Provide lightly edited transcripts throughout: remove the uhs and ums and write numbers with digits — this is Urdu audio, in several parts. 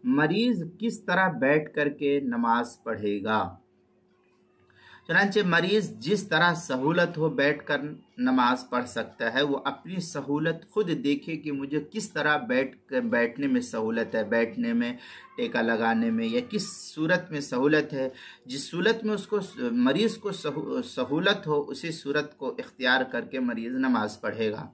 مریض کس طرح بیٹھ کر کے نماز پڑھے گا؟ چنانچہ مریض جس طرح سہولت ہو بیٹھ کر نماز پڑھ سکتا ہے، وہ اپنی سہولت خود دیکھے کہ مجھے کس طرح بیٹھنے میں سہولت ہے، بیٹھنے میں، ٹیکا لگانے میں، یا کس صورت میں سہولت ہے۔ جس صورت میں اس کو مریض کو سہولت ہو، اسی صورت کو اختیار کر کے مریض نماز پڑھے گا۔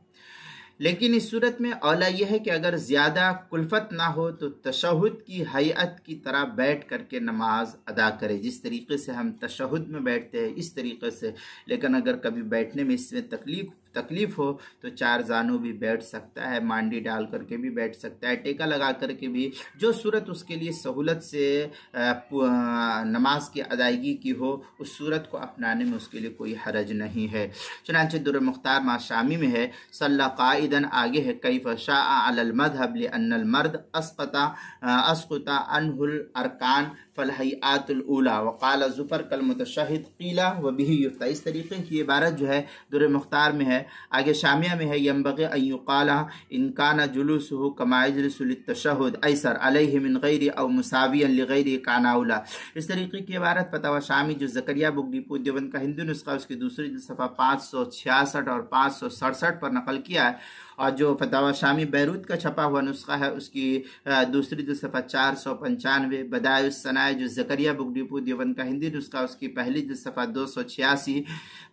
لیکن اس صورت میں اولا یہ ہے کہ اگر زیادہ کلفت نہ ہو تو تشہد کی ہیئت کی طرح بیٹھ کر کے نماز ادا کرے، جس طریقے سے ہم تشہد میں بیٹھتے ہیں اس طریقے سے۔ لیکن اگر کبھی بیٹھنے میں اس میں تکلیف ہو تو چار زانوں بھی بیٹھ سکتا ہے، مانڈی ڈال کر کے بھی بیٹھ سکتا ہے، ٹیکا لگا کر کے بھی، جو صورت اس کے لیے سہولت سے نماز کی ادائیگی کی ہو، اس صورت کو اپنانے میں اس کے لیے کوئی حرج نہیں ہے۔ چنانچہ در مختار شامی میں ہے، صلی قائدن آگے ہے، کیف شاء علی المذہب لأن المرد اسقط عنہ الارکان فالحیات الاولی وقال ظفر کالمتشہد قیل وبہ یفتیٰ۔ اس طریقے کی عبارت جو ہے در مختار میں ہے، آگے شامیہ میں ہے، ینبغی ان یقال ان کان جلوسہ کما یجلس للتشہد ایسر علیہ من غیر او مساویا لغیر کان اولی۔ اس طریقے کی عبارت فتاوی شامی جو زکریا بک ڈپو دیوبند کا ہندو نسخہ اس کی دوسری جلد صفحہ 566 اور 567 پر نقل کیا ہے، اور جو فتاوی شامی بیروت کا چھپا ہوا نسخہ ہے اس کی دوسری جلد صفحہ 495، بدائع الصنائع جو زکریا بک ڈپو دیوبند کا ہندی نسخہ اس کی پہلی جلد صفحہ 286،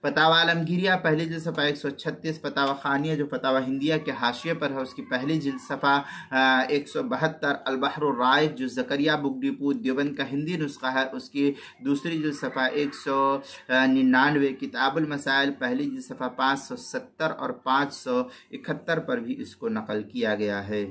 فتاوی عالمگیریہ پہلی جلد صفحہ 136، فتاوی خانیہ جو فتاوی ہندیہ کے حاشیے پر ہے اس کی پہلی جلد صفحہ 172، البحر الرائق جو زکریا بک ڈپو دیوبند کا ہندی نسخہ ہے اس کی دوسری جلد صفحہ 199، کتاب المسائل پہلی جلد صفحہ 570 اور 571 پر بھی اس کو نقل کیا گیا ہے۔